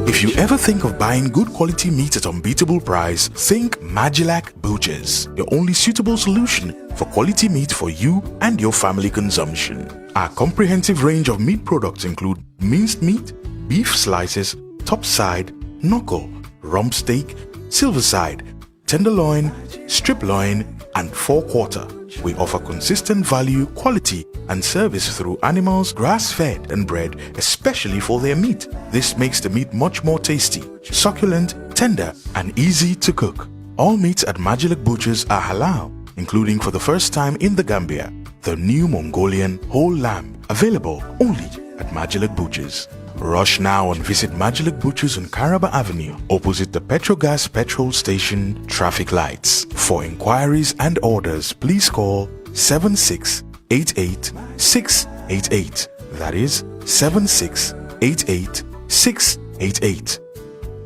If you ever think of buying good quality meat at unbeatable price, think Magilac Butchers, your only suitable solution for quality meat for you and your family consumption. Our comprehensive range of meat products include minced meat, beef slices, top side, knuckle, rump steak, silver side, tenderloin, strip loin, and forequarter. We offer consistent value, quality, and service through animals grass-fed and bred especially for their meat. This makes the meat much more tasty, succulent, tender, and easy to cook. All meats at Magilac Butchers are halal, including for the first time in the Gambia, the new Mongolian whole lamb, available only at Magilac Butchers. Rush now and visit Magilac Butchers on Caraba Avenue, opposite the Petrogas petrol station traffic lights. For inquiries and orders, please call 7688-688. That is 7688-688.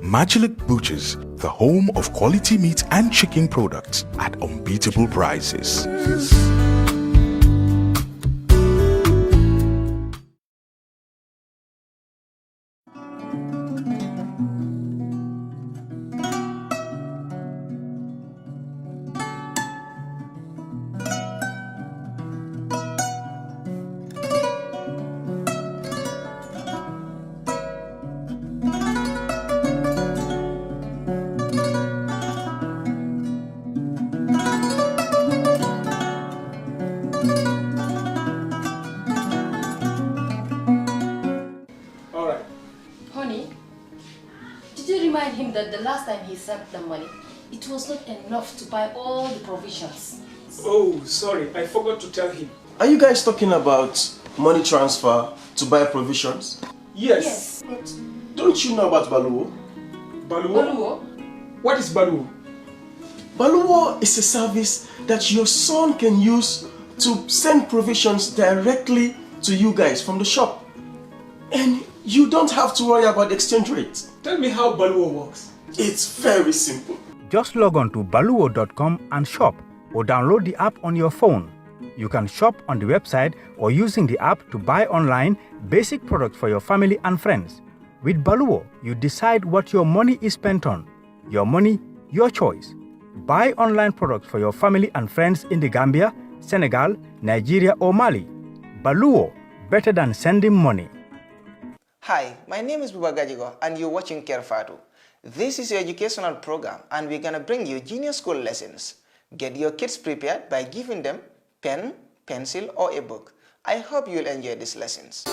Magilac Butchers, the home of quality meat and chicken products at unbeatable prices. That the last time he sent the money, it was not enough to buy all the provisions. Oh, sorry, I forgot to tell him. Are you guys talking about money transfer to buy provisions? Yes. But don't you know about Baluwo? Baluwo? What is Baluwo? Baluwo is a service that your son can use to send provisions directly to you guys from the shop. And you don't have to worry about the exchange rate. Tell me how Baluwo works. It's very simple. Just log on to baluwo.com and shop, or download the app on your phone. You can shop on the website or using the app to buy online basic products for your family and friends. With Baluwo, you decide what your money is spent on. Your money, your choice. Buy online products for your family and friends in the Gambia, Senegal, Nigeria or Mali. Baluwo, better than sending money. Hi, my name is Buba Gajigo and you're watching Kerr Fatou. This is your educational program and we're going to bring you junior school lessons. Get your kids prepared by giving them pen, pencil or a book. I hope you'll enjoy these lessons.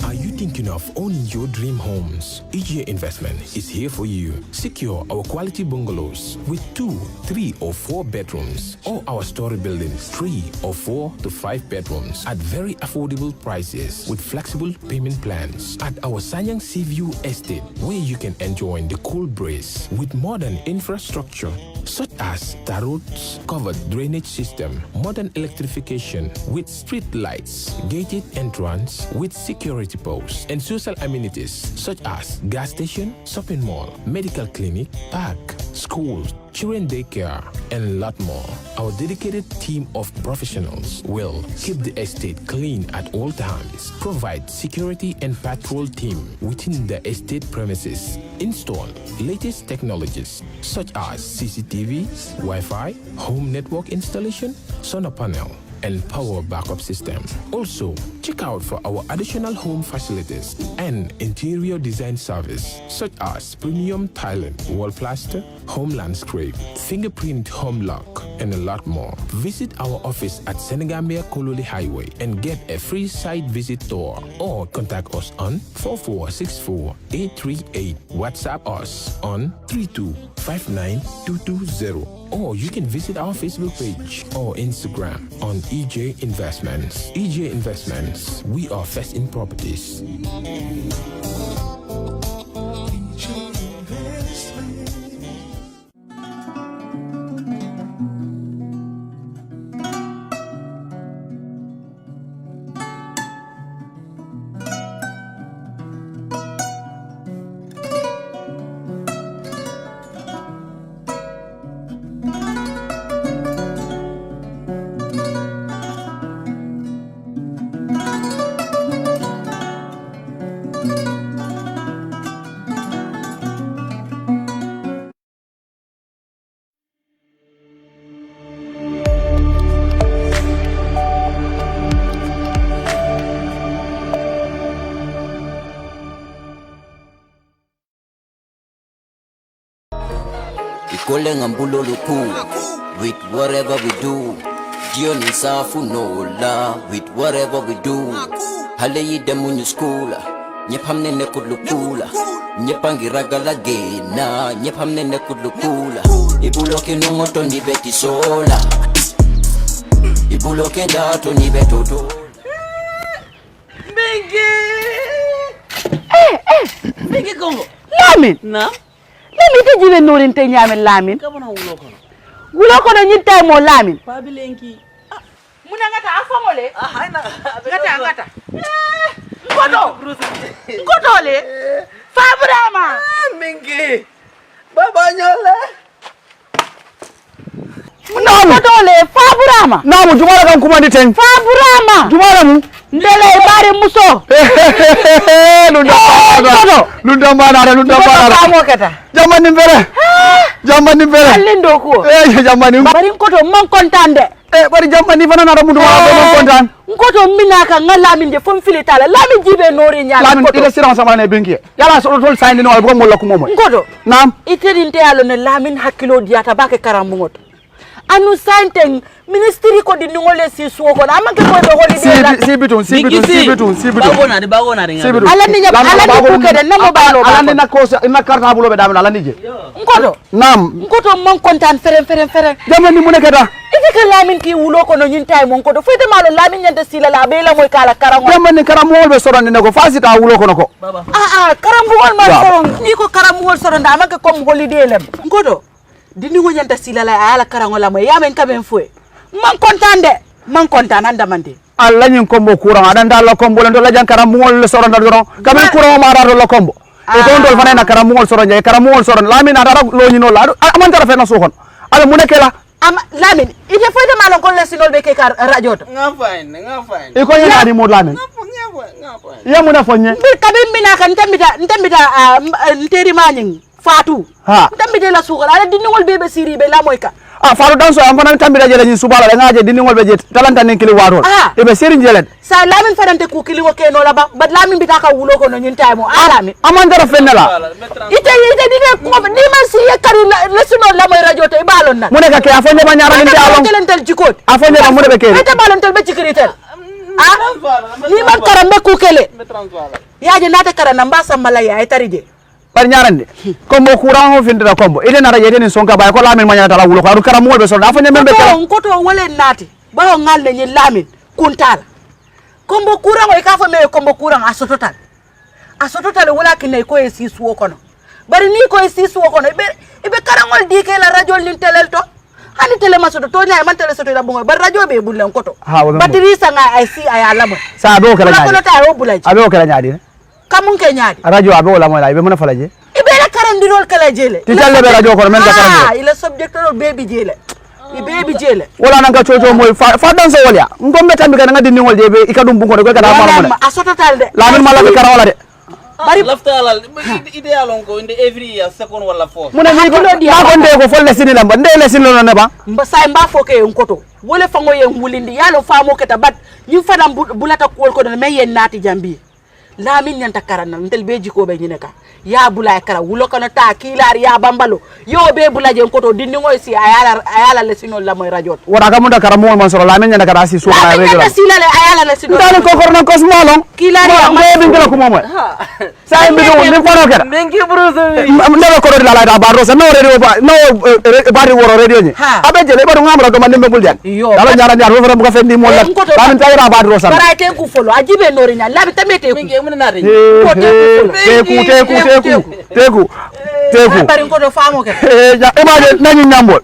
Are you thinking of owning your dream homes? EJ Investment is here for you. Secure our quality bungalows with 2, 3 or 4 bedrooms, or our story buildings 3 or 4 to 5 bedrooms at very affordable prices with flexible payment plans at our Sanyang Seaview Estate, where you can enjoy the cool breeze with modern infrastructure such as tar roads, covered drainage system, modern electrification with street lights, gated entrance with security posts, and social amenities such as gas station, shopping mall, medical clinic, park, schools, children daycare, and a lot more. Our dedicated team of professionals will keep the estate clean at all times, provide security and patrol team within the estate premises, install latest technologies such as CCTV, Wi-Fi, home network installation, solar panel, and power backup system. Also, check out for our additional home facilities and interior design service such as premium tiling, wall plaster, home landscape, fingerprint home lock, and a lot more. Visit our office at Senegambia Kololi Highway and get a free site visit tour, or contact us on 4464-838. WhatsApp us on 3259220. Or you can visit our Facebook page or Instagram on EJ Investments. EJ Investments, we are first in properties. Kole ngambulo luku. With whatever we do. Jioni safu no la. With whatever we do. Hale yidemu new school. Nyepamne nekulukula. Nyepangiragala gena. Nyepamne nekulukula. Ibuloke nungoto ni beti sola. Ibuloke dato ni betoto. Mingi Congo. Lamin. Na? Lamin te jibe norin te nyame Lamin. Kama na wulo kono. Wulo kono nyita mo Lamin. Pabilenki. Muna ngata afamole. Haina. Ngata. Ngoto le. Fabrama. Mingi. Baba nyole. Ngoto le Fabrama. Namu jumala kan kuma di teng. Fabrama. Jumala mu. Ndele bare muso. Lunda mana. Famo kata. Jamani mbere. Alindo ko. Jamani. Bari ngoto man kontande. Bari jamani fana na mundu ma kontan. Ngoto minaka ngalamin je fom filitala. Lamin jibe nori nyala. Lamin ila siran sama na benki. Yala so tol sayni no ko mo lokku momo. Ngoto. Nam. Iterinte yalo ne Lamin hakilo diata bake karamungoto. Anu santeng ministry ko di ngole si suoko na amanke ko be holiday la si bitun Bagona de ala ni ko kede namo balo ala ni na ko na karta bulo be dam ala ni je ngoto nam ngoto mon kontan feren jamani mu nekata ite ka Lamin ki wulo ko no nyintay mon ko do fete malo Lamin nyande sila la be la moy kala karango jamani karamol be soron ne ko fasita wulo ko nako karamol ma soron ni ko karamol soron da amanke comme holiday lem ngoto dini ngo nyanta sila la ala karango la moy yamen kaben fue man kontan anda mande alla nyin kombo kurang ada ndal kombo len do la jankara mol soron da doron kabe kurang ma da lo kombo e don dol fana na karamol soron je karamol soron Lamin ada lo nyino la aman tara fe na sokon ala mu nekela Lamin ite foyde malon ko lesinol be ke kar radio to nga fine e ko nyana di mod Lamin ya mu na fonye bir kabe mina kan ntambita nteri manyin Fatou ntambite la sukala ala diningol bebe siri be la moy ka Fatou danso am fana tambira jele ni subala la ngaje diningol be jet talanta nen kili warol e be seri jele sa Lamin fadante ku kili ko keno la ba Lamin bitaka wulo ko no nyinta mo Lamin amandara fenela ite dine ko ni man si yakari lesinol la moy radio to e balon na mu ne ka ke afonje ma nyara ni alon telentel jikot afonje ma mu de be ke ite balon tel be cikritel ni man karambe ku kele yaje nata karana mbasa malaya e tarije par ñarande kombo courant ho findira kombo ide na rajete ni sonka bay ko Lamin mañana tala wulo ko karam wolbe so dafa ñembe ko to wole nati ba ho ngalle ni Lamin kuntala kombo courant o ka fa me kombo courant asototal wala kinay ko e sisu ko no bari ni ko e sisu ko no be karangol di ke la radio lin telel to hani tele masoto to nyaay man tele soto da bongo bar radio be bulen ko to batiri sanga ay si ay alamo sa do kala nyaadi ko ta o bulaji abe kala nyaadi kamun ke nyaadi radio abe wala moy la be mona falaje ibe la karandirol kala jele ti talle be radio ko men ka karandirol ila subjector baby jele baby jele wala nan ka coco moy fa dan so wolya ngombe tambi kan ngadi ni wolde be ikadum bungo de ko kada mala a sototal de Lamin mala be karawala de bari laftalal ideal on ko inde every year second wala fourth muna ni ko ma ko nde ko folle sinila mba nde le sinilo ne ba mba say mba foke en koto wole fango yen wulindi yalo famo keta bat ñu fadam bulata ko ko me yen nati jambi Lamin nyanta karana ndel beji ko be nyineka ya bulay kara wulo kono ta kilar ya bambalo yo be bulaje koto dinni ngoy si ayala le sino la moy radio wara ka munda karamo man soro Lamin nyanta kara si so na regular la sila le ayala le sino ndal ko korno ko smolo kilar ya ma be ngala ko momo say mbi do ni fono kera mengi bruzo ndal ko la da ba rosa no radio ba no bari woro radio ni abe jele ba do ngamra do man nembe bul jan dala nyara nyar wo fram ko fendi mo la Lamin tayra ba rosa bara te ku folo ajibe nori nya Lamin tamete ku teku bari ko do famo ke ja image nañu ñambol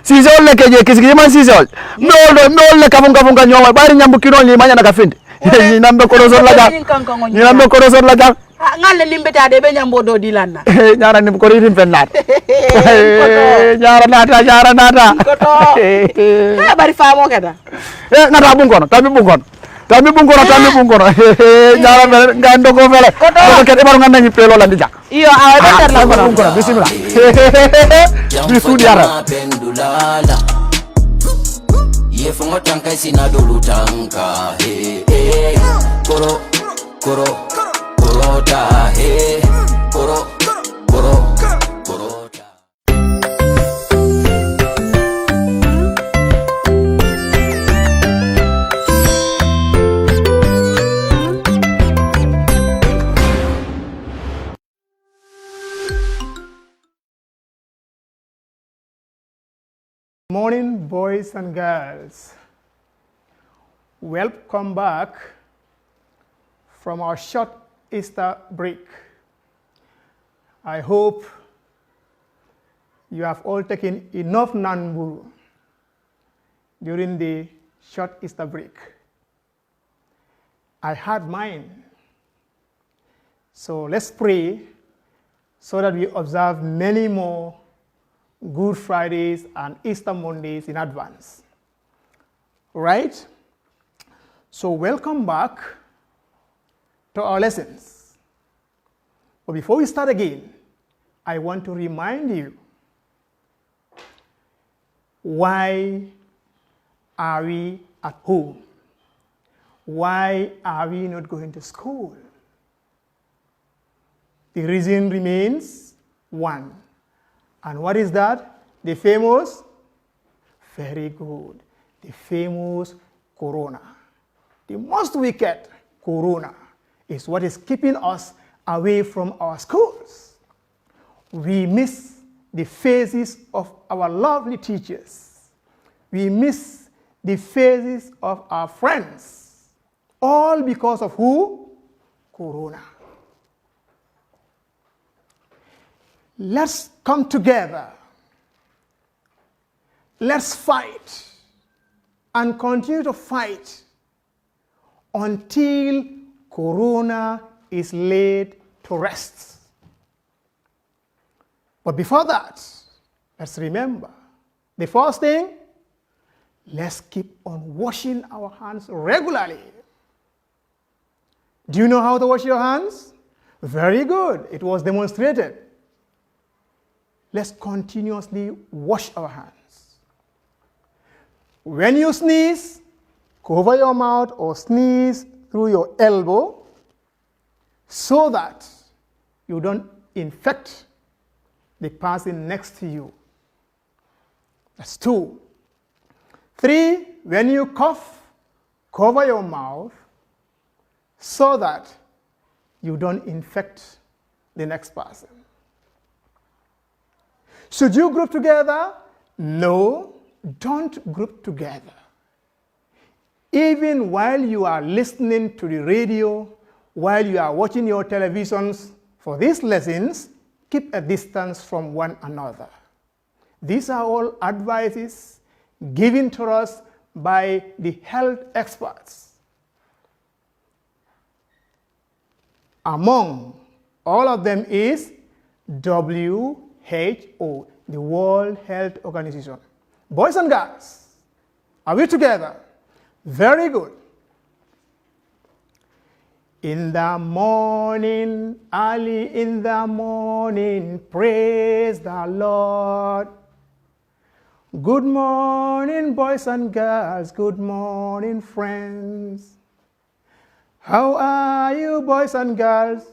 si zol le keje kisigi man si zol no le kafun ka ñoma bari ñambu kino ni mañana ka finde ni nambe ko zol la ja ngalle limbeta de be ñambo do dilanna ñara nim ko ritim fennat ñara nata ko to bari famo ke da ngata bungono tammi bungono ñara mel ngando ko fele ko ke e baru nganda ni pelo la ndija iyo awa be la bungono bismillah bisu diara ye fongo tanka sina dolu tanka koro ta koro ta morning, boys and girls. Welcome back from our short Easter break. I hope you have all taken enough nanburu during the short Easter break. I had mine. So let's pray so that we observe many more Good Fridays and Easter Mondays in advance. Right? So welcome back to our lessons. But before we start again, I want to remind you, why are we at home? Why are we not going to school? The reason remains one. And what is that? The famous, very good, the famous corona. The most wicked corona is what is keeping us away from our schools. We miss the faces of our lovely teachers. We miss the faces of our friends. All because of who? Corona. Let's come together. Let's fight and continue to fight until Corona is laid to rest. But before that, let's remember, the first thing, let's keep on washing our hands regularly. Do you know how to wash your hands? Very good. It was demonstrated. Let's continuously wash our hands. When you sneeze, cover your mouth or sneeze through your elbow so that you don't infect the person next to you. That's 2. 3, when you cough, cover your mouth so that you don't infect the next person. Should you group together? No, don't group together. Even while you are listening to the radio, while you are watching your televisions for these lessons, keep a distance from one another. These are all advices given to us by the health experts. Among all of them is WHO, the World Health Organization. Boys and girls, are we together? Very good. In the morning, early in the morning, praise the Lord. Good morning, boys and girls. Good morning, friends. How are you, boys and girls?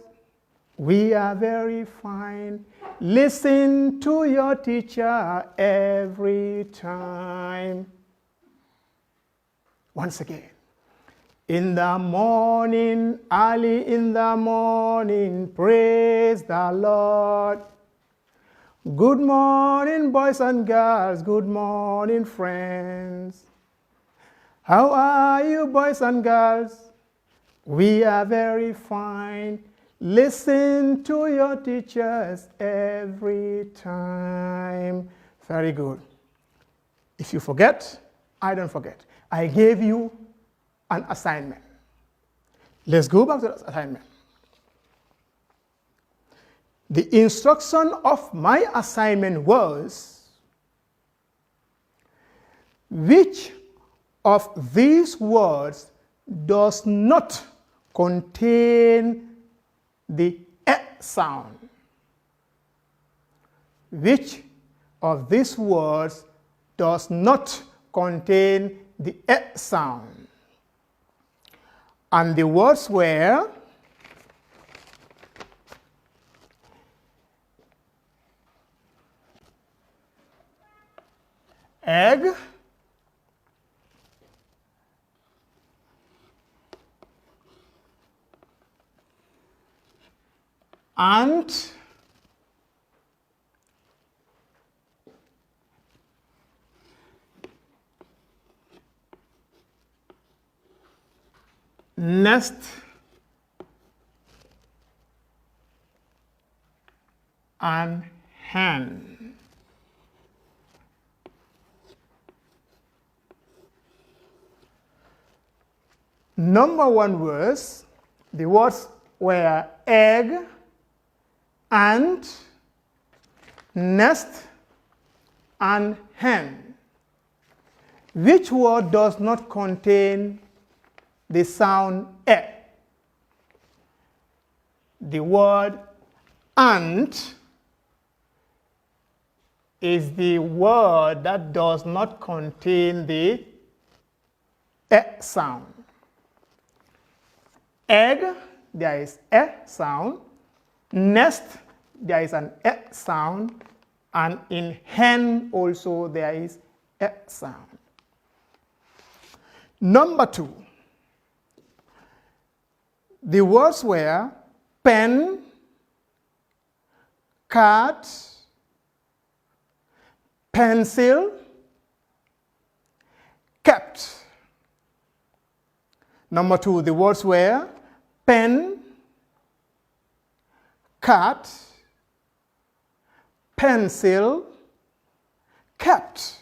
We are very fine. Listen to your teacher every time. Once again. In the morning, early in the morning, praise the Lord. Good morning, boys and girls. Good morning, friends. How are you, boys and girls? We are very fine. Listen to your teachers every time. Very good. If you forget, I don't forget. I gave you an assignment. Let's go back to that assignment. The instruction of my assignment was, which of these words does not contain the E sound? Which of these words does not contain the E sound? And the words were egg, ant, nest, and hen. Number one words, the words were egg, ant, nest, and hen. Which word does not contain the sound e? The word ant is the word that does not contain the e sound. Egg, there is e sound. Nest, there is an e sound. And in hen also there is e sound. Number two, the words were pen, cat, pencil, kept. Number two, the words were pen, cat, pencil, kept.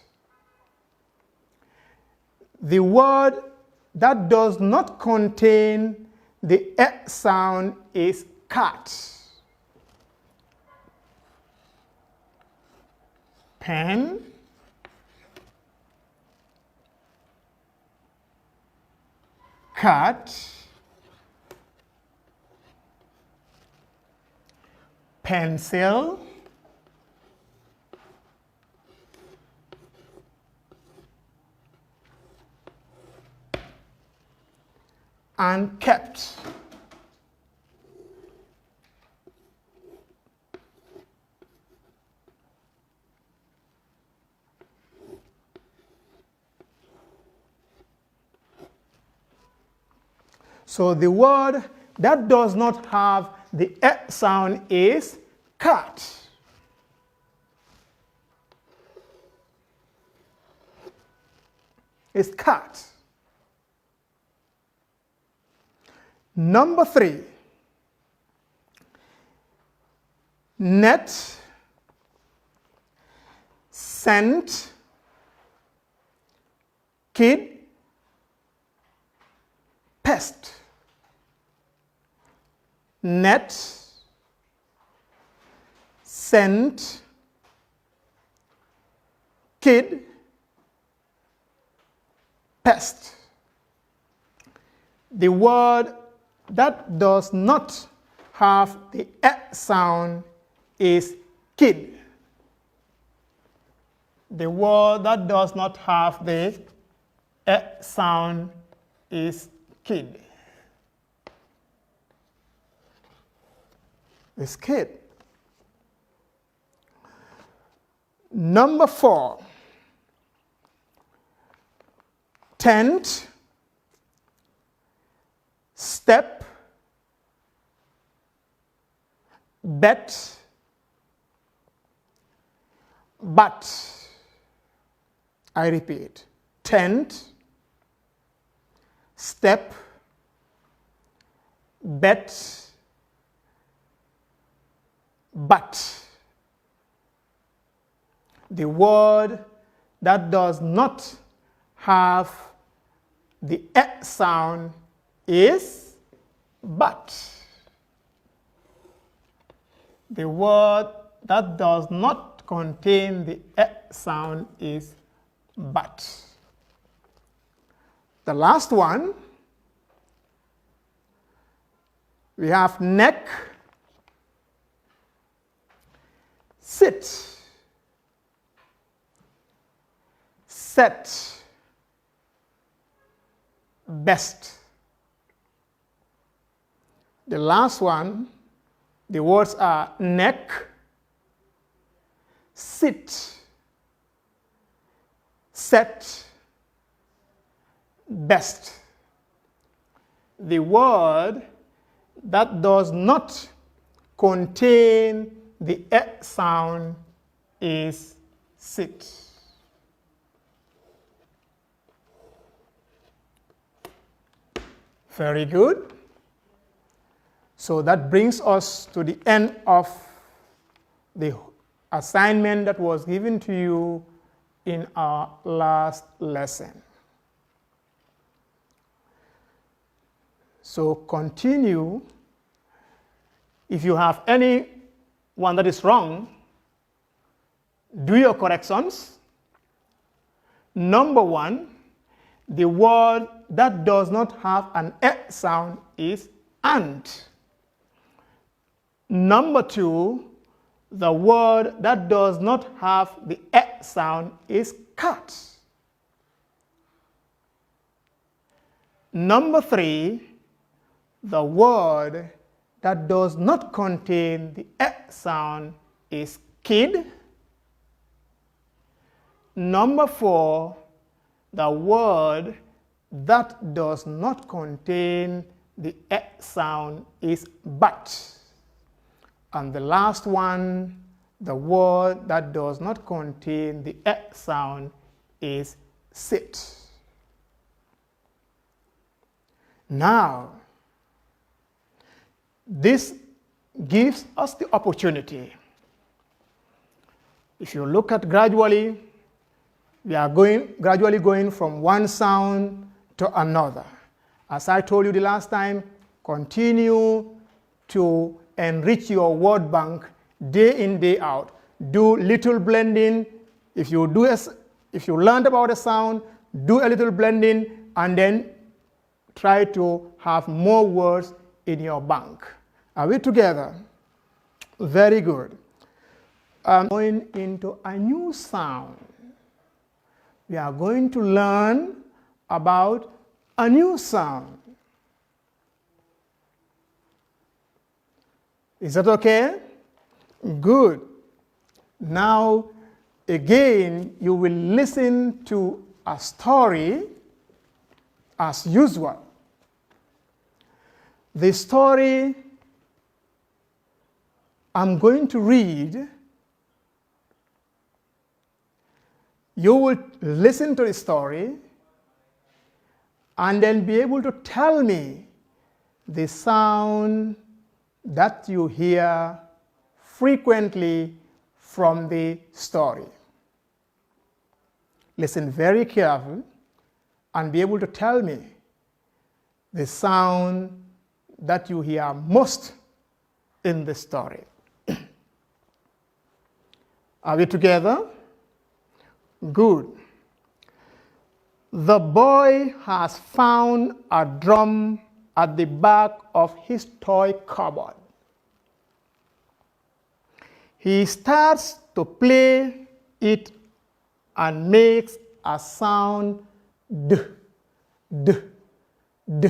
The word that does not contain the e sound is cat. Pen, cat, pencil, and kept. So the word that does not have the e sound is cat. It's cat. Number three, net, scent, kid, pest. Net, scent, kid, pest. The word that does not have the e sound is kid. The word that does not have the e sound is kid. It's kid. Number four, tent, step, bet, but. I repeat, tent, step, bet, but. The word that does not have the e sound is but. The word that does not contain the e sound is but. The last one, we have neck, sit, set, best. The last one, the words are neck, sit, set, best. The word that does not contain the e sound is sit. Very good. So that brings us to the end of the assignment that was given to you in our last lesson. So continue. If you have any one that is wrong, do your corrections. Number one, the word that does not have an E sound is ant. Number two, the word that does not have the E sound is cat. Number three, the word that does not contain the E sound is kid. Number four, the word that does not contain the E sound is but. And the last one, the word that does not contain the E sound is sit. Now, this gives us the opportunity. If you look at gradually, we are gradually going from one sound to another. As I told you the last time, continue to enrich your word bank day in, day out. Do little blending. If you learned about a sound, do a little blending and then try to have more words in your bank. Are we together? Very good. Going into a new sound. We are going to learn about a new sound. Is that okay? Good. Now, again, you will listen to a story as usual. The story I'm going to read, you will listen to the story and then be able to tell me the sound that you hear frequently from the story. Listen very carefully and be able to tell me the sound that you hear most in the story. Are we together? Good. The boy has found a drum at the back of his toy cupboard. He starts to play it and makes a sound d, d, d.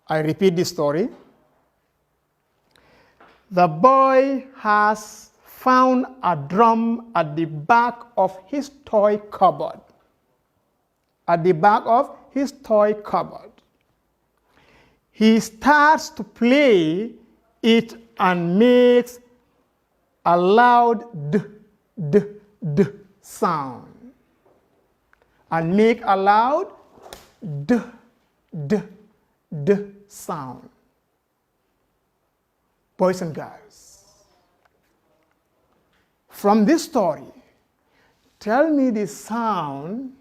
I repeat the story. The boy has found a drum at the back of his toy cupboard. At the back of his toy cupboard. He starts to play it and makes a loud d, d, d sound. And make a loud d, d, d sound. Boys and girls, from this story, tell me the sound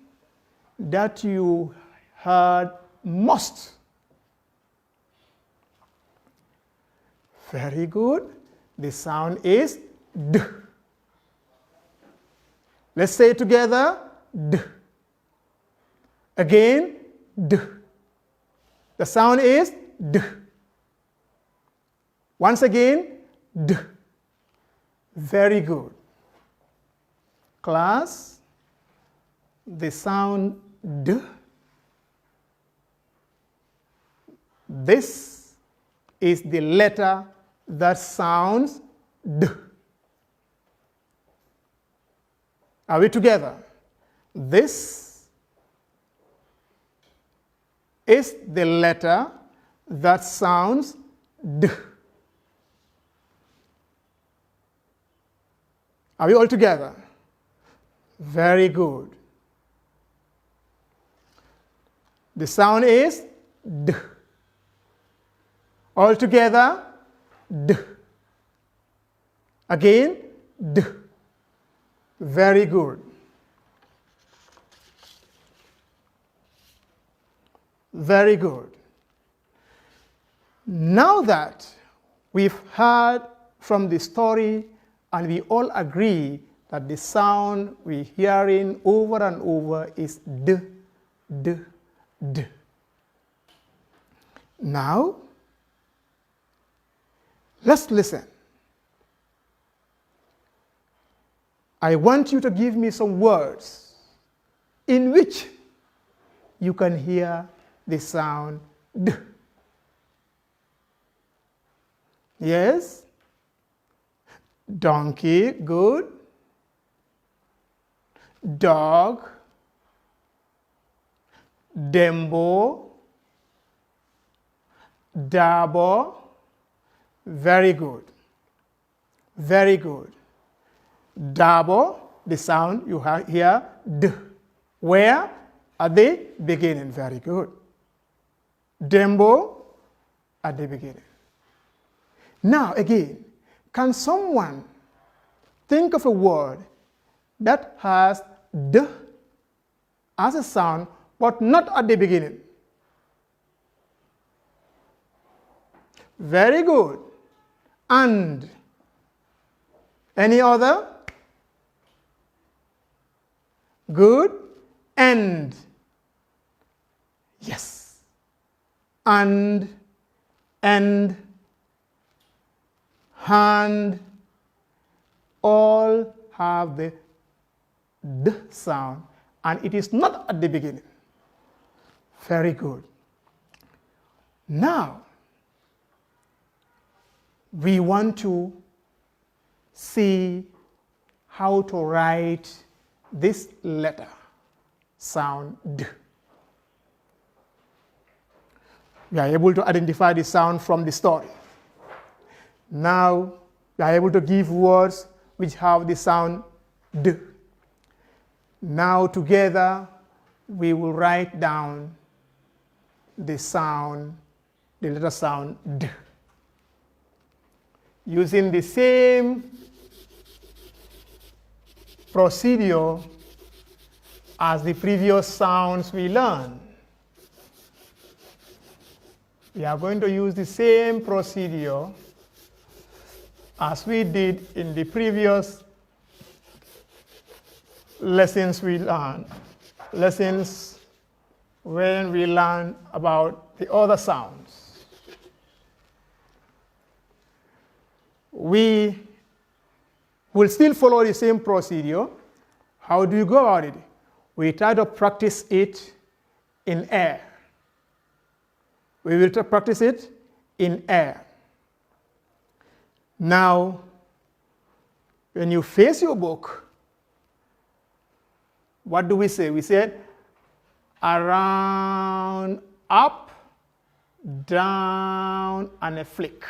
that you heard most. Very good. The sound is d. Let's say it together, d. Again, d. The sound is d. Once again, d. Very good. Class, the sound d. This is the letter that sounds d. Are we together? This is the letter that sounds d. Are we all together? Very good. The sound is D. All together, D. Again, D. Very good. Very good. Now that we've heard from the story and we all agree that the sound we're hearing over and over is D, D, D. Now, let's listen. I want you to give me some words in which you can hear the sound D. Yes? Donkey, good. Dog. Dembo. Dabo. Very good. Very good. Dabo, the sound you hear D. Where? At the beginning. Very good. Dembo, at the beginning. Now again, can someone think of a word that has D as a sound but not at the beginning? Very good. And any other? Good. And. Yes. And. Hand, all have the D sound, and it is not at the beginning. Very good. Now, we want to see how to write this letter, sound D. We are able to identify the sound from the story. Now, we are able to give words which have the sound D. Now, together, we will write down the sound, the letter sound D. Using the same procedure as the previous sounds we learned. We are going to use the same procedure as we did in the previous lessons we learned, lessons when we learned about the other sounds. We will still follow the same procedure. How do you go about it? We try to practice it in air. We will practice it in air. Now, when you face your book, what do we say? We said around, up, down, and a flick.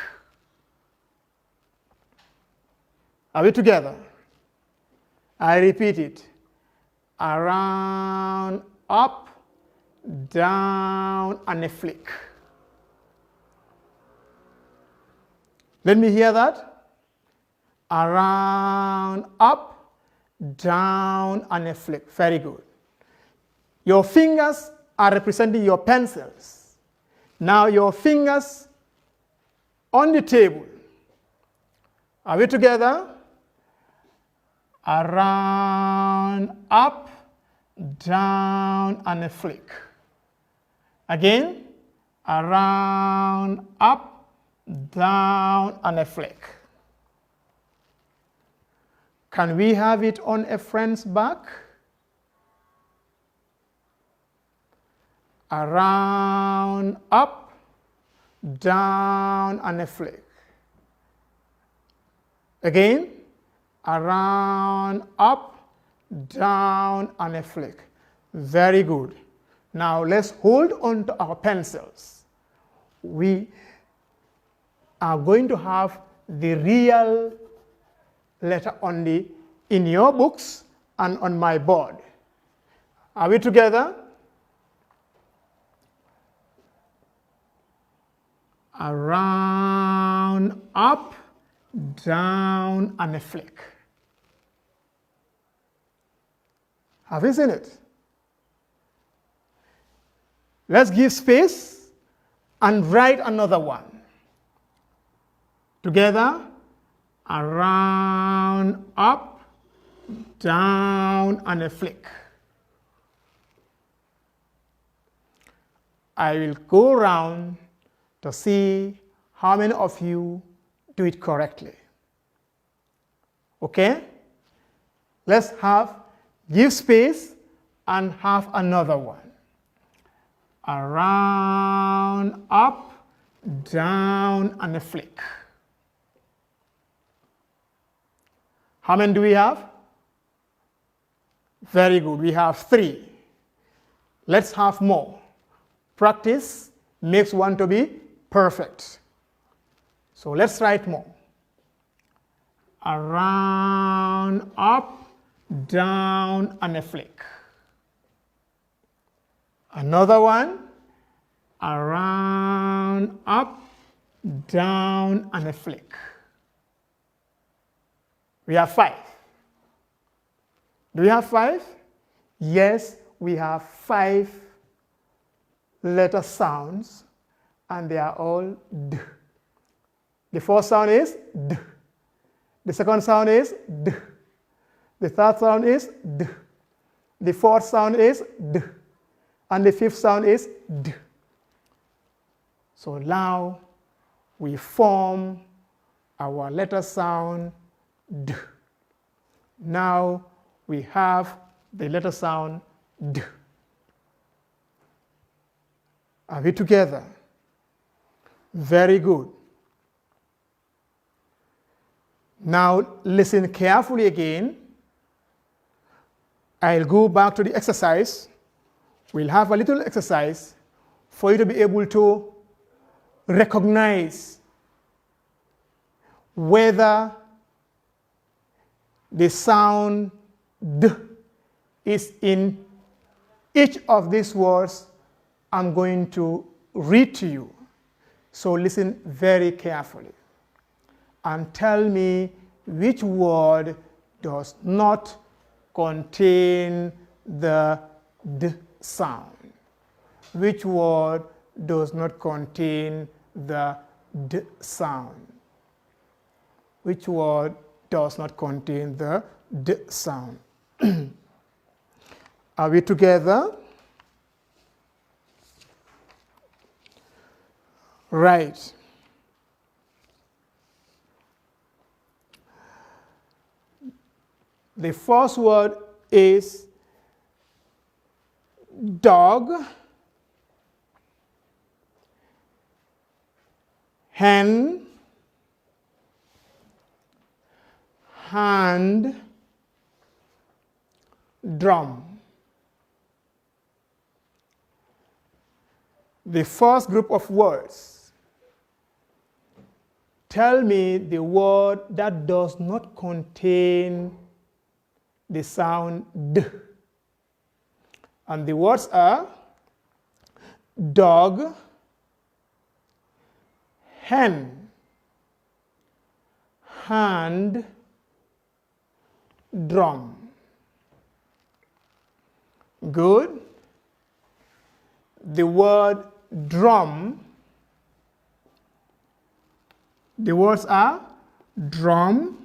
Are we together? I repeat it. Around, up, down, and a flick. Let me hear that. Around, up, down, and a flick. Very good. Your fingers are representing your pencils. Now your fingers on the table. Are we together? Around, up, down, and a flick. Again, around, up, down, and a flick. Can we have it on a friend's back? Around, up, down, and a flick. Again, around, up, down, and a flick. Very good. Now let's hold on to our pencils. We are going to have the real letter only in your books and on my board. Are we together? around, up, down, and a flick. Have you seen it? Let's give space and write another one. Together, around, up, down, and a flick. I will go around to see how many of you do it correctly. Okay? Let's give space and have another one. Around, up, down, and a flick. How many do we have? Very good. We have 3. Let's have more. Practice makes one to be perfect. So let's write more. Around, up, down, and a flick. Another one. Around, up, down, and a flick. We have 5. Do we have 5? Yes, we have 5 letter sounds, and they are all D. The first sound is D. The second sound is D. The third sound is D. The fourth sound is D. And the fifth sound is D. So now we form our letter sound D. Now we have the letter sound D. Are we together? Very good. Now listen carefully again. I'll go back to the exercise. We'll have a little exercise for you to be able to recognize whether the sound D is in each of these words I'm going to read to you. So listen very carefully and tell me which word does not contain the D sound. Which word does not contain the D sound? Which word does not contain the D sound? Are we together? Right. The first word is dog, hen, hand, drum. The first group of words. Tell me the word that does not contain the sound D. And the words are dog, hen, hand, drum. Good. The word drum, the words are drum,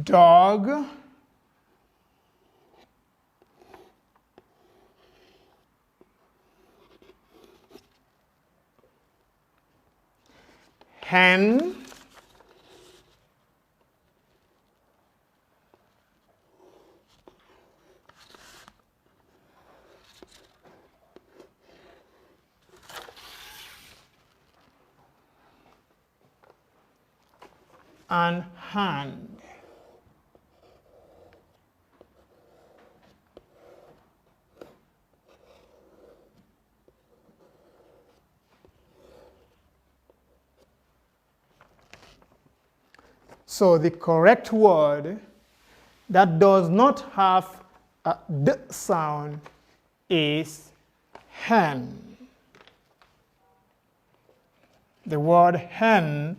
dog, hen, and hand. So the correct word that does not have a D sound is hen. The word hen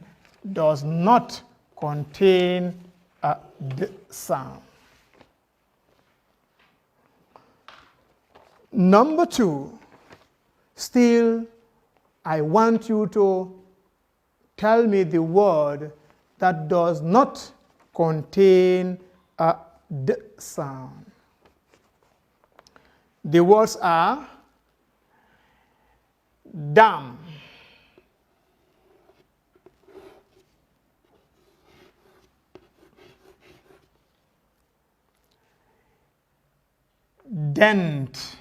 does not contain a D sound. Number 2, still I want you to tell me the word that does not contain a D sound. The words are dam, dent,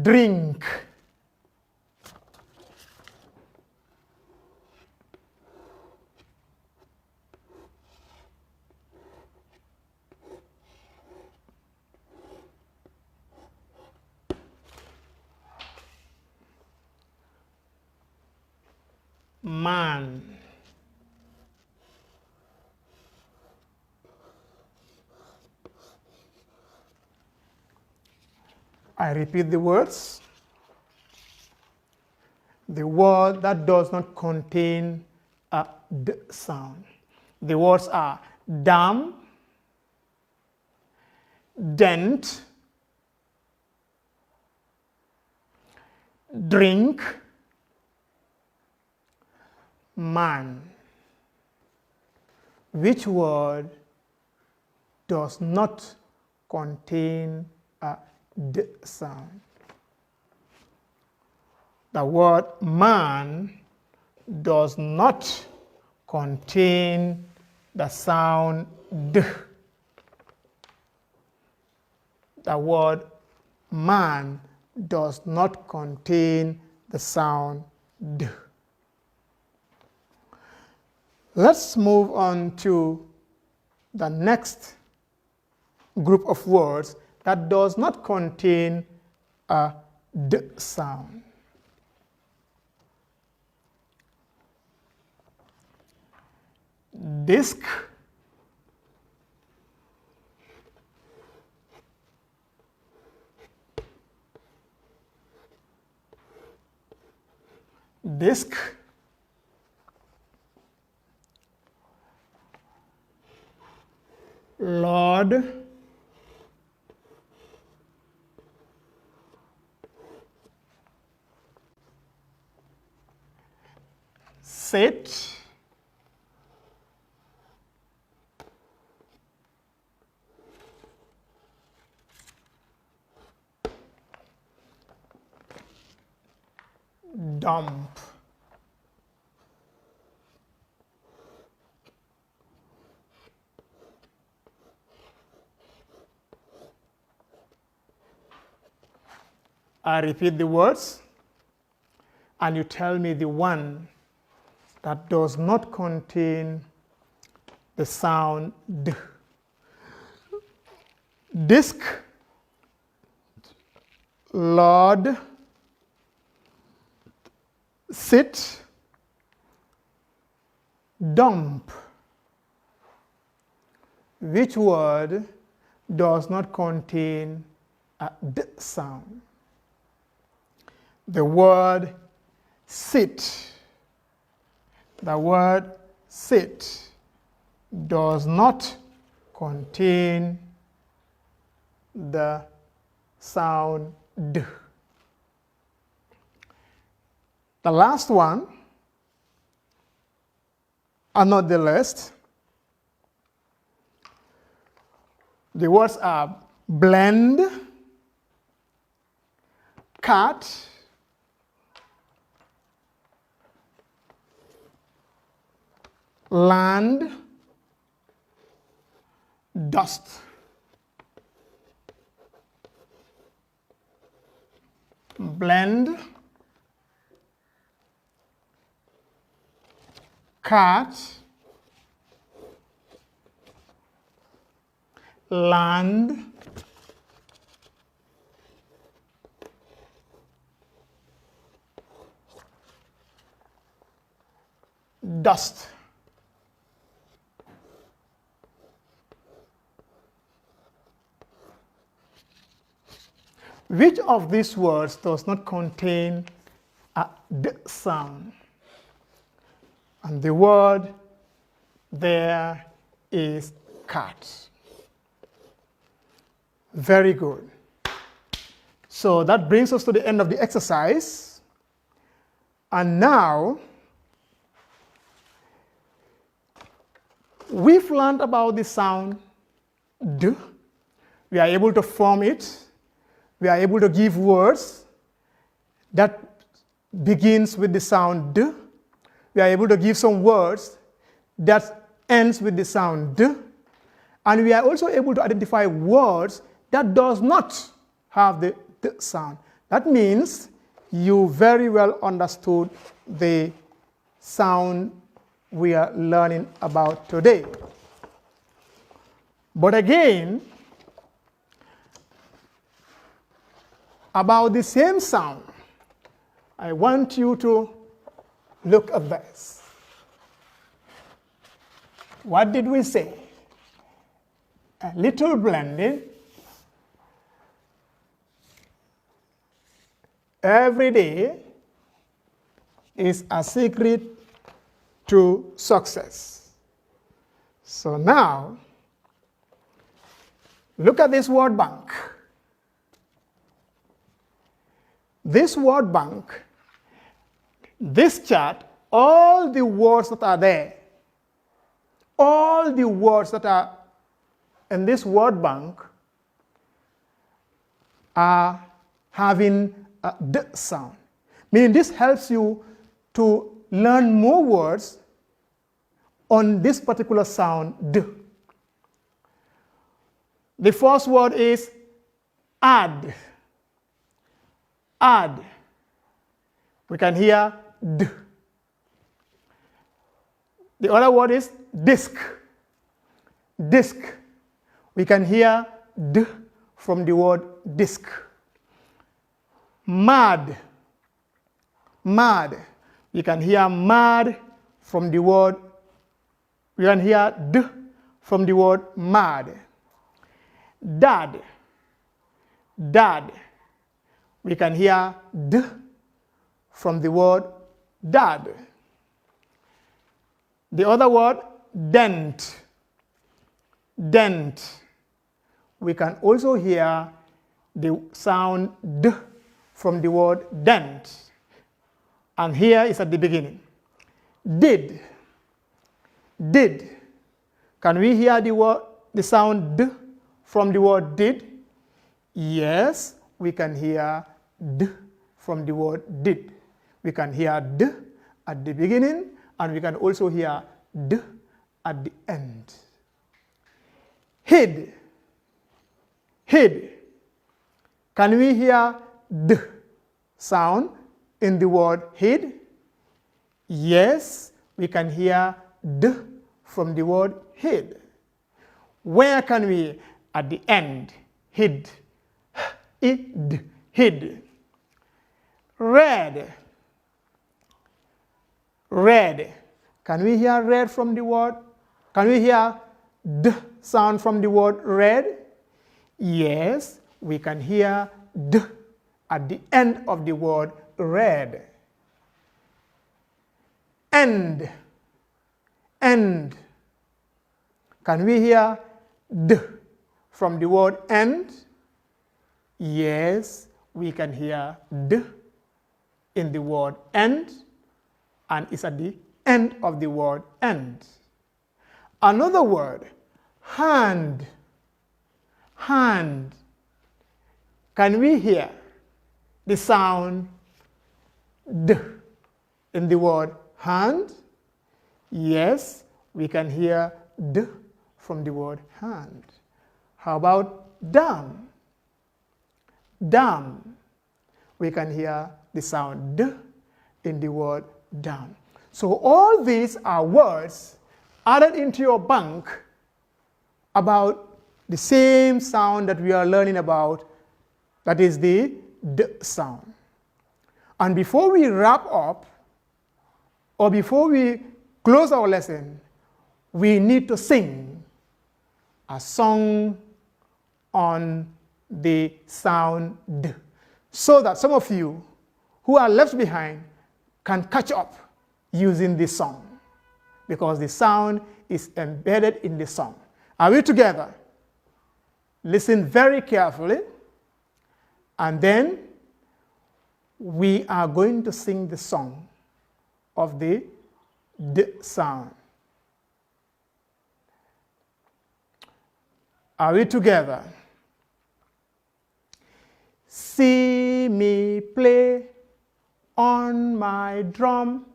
drink, man, I repeat the words. The word that does not contain a D sound. The words are dam, dent, drink, man. Which word does not contain a D sound? The word man does not contain the sound D. The word man does not contain the sound D. Let's move on to the next group of words that does not contain a D sound. Disc, disc, Lord, sit, dump, I repeat the words and you tell me the one that does not contain the sound D. Disc, Lord, sit, dump. Which word does not contain a D sound? The word sit. The word sit does not contain the sound D. The last one, and not the least, the words are blend, cut, land, dust. Blend, cut, land, dust. Which of these words does not contain a d sound? And the word there is cat. Very good. So that brings us to the end of the exercise. And now, we've learned about the sound d. We are able to form it. We are able to give words that begins with the sound d. We are able to give some words that ends with the sound d. And we are also able to identify words that does not have the d sound. That means you very well understood the sound we are learning about today. But again, about the same sound, I want you to look at this. What did we say? A little blending. Every day is a secret to success. So now, look at this word bank. This word bank, this chart, all the words that are there, all the words that are in this word bank are having a d sound. Meaning this helps you to learn more words on this particular sound d. The first word is add. Add. We can hear d. The other word is disc. Disc. We can hear d from the word disc. Mad. Mad. We can hear mad from the word, we can hear d from the word mad. Dad. Dad. We can hear d from the word dad. The other word, dent. Dent. We can also hear the sound d from the word dent. And here is at the beginning. Did. Did. Can we hear the sound d from the word did? Yes, we can hear d from the word did. We can hear d at the beginning, and we can also hear d at the end. Hid. Hid. Can we hear d sound in the word hid? Yes, we can hear d from the word hid. Where can we? At the end. Hid. Id. Hid. Red. Red. Can we hear red from the word? Can we hear d sound from the word red? Yes, we can hear d at the end of the word red. End. End. Can we hear d from the word end? Yes, we can hear d in the word end, and it's at the end of the word end. Another word, hand. Hand. Can we hear the sound d in the word hand? Yes, we can hear d from the word hand. How about dam? Dam. We can hear the sound d in the word dam. So all these are words added into your bank about the same sound that we are learning about, that is the d sound. And before we wrap up, or before we close our lesson, we need to sing a song on the sound D, so that some of you who are left behind can catch up using this song, because the sound is embedded in the song. Are we together? Listen very carefully, and then we are going to sing the song of the D sound. Are we together? See me play on my drum.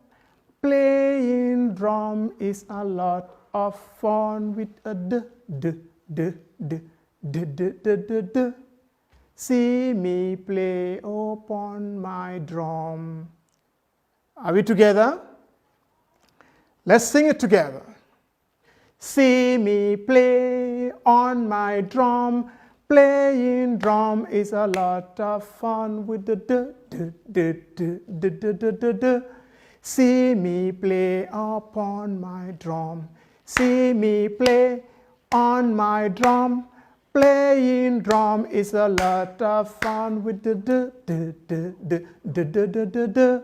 Playing drum is a lot of fun with a D, D, D, D, D, D, D, D, D. See me play upon my drum. Are we together? Let's sing it together. See me play on my drum. Playing drum is a lot of fun with the D, D, D, D, D, D, D, D, D. See me play upon my drum. See me play on my drum. Playing drum is a lot of fun with the D, D, D, D, D, D, D, D, D.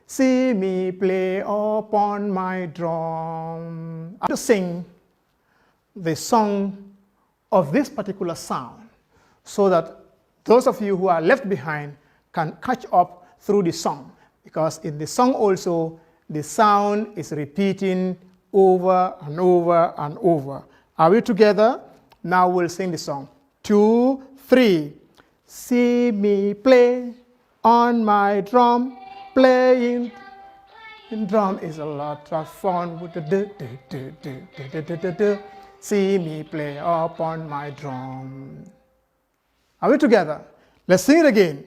See me play upon my drum. I want to sing the song of this particular sound, so that those of you who are left behind can catch up through the song, because in the song also the sound is repeating over and over and over. Are we together? Now we'll sing the song. 2, 3. See me play on my drum. Playing drum is a lot of fun with the D, D, D, D, D, D, D, D. See me play upon my drum. Are we together? Let's sing it again.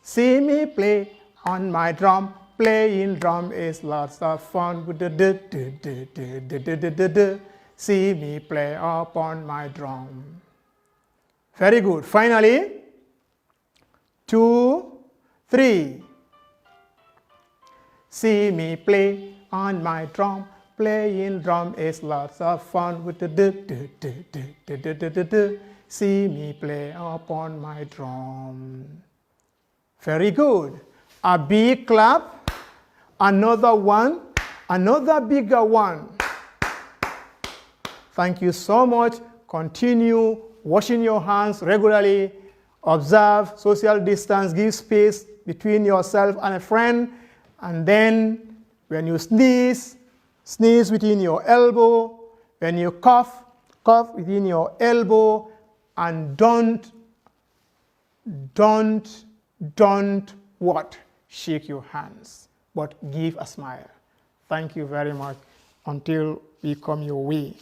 See me play on my drum. Playing drum is lots of fun with the D, D, D, D, D, D, D, D, D. See me play upon my drum. Very good. Finally, 2, 3. See me play on my drum. Playing drum is lots of fun with the D, D, D, D, D, D, D, D, D. See me play upon my drum. Very good. A big clap. Another one. Another bigger one. Thank you so much. Continue washing your hands regularly. Observe social distance. Give space between yourself and a friend. And then when you sneeze, sneeze within your elbow. When you cough, cough within your elbow. And don't what? Shake your hands, but give a smile. Thank you very much. Until we come your way.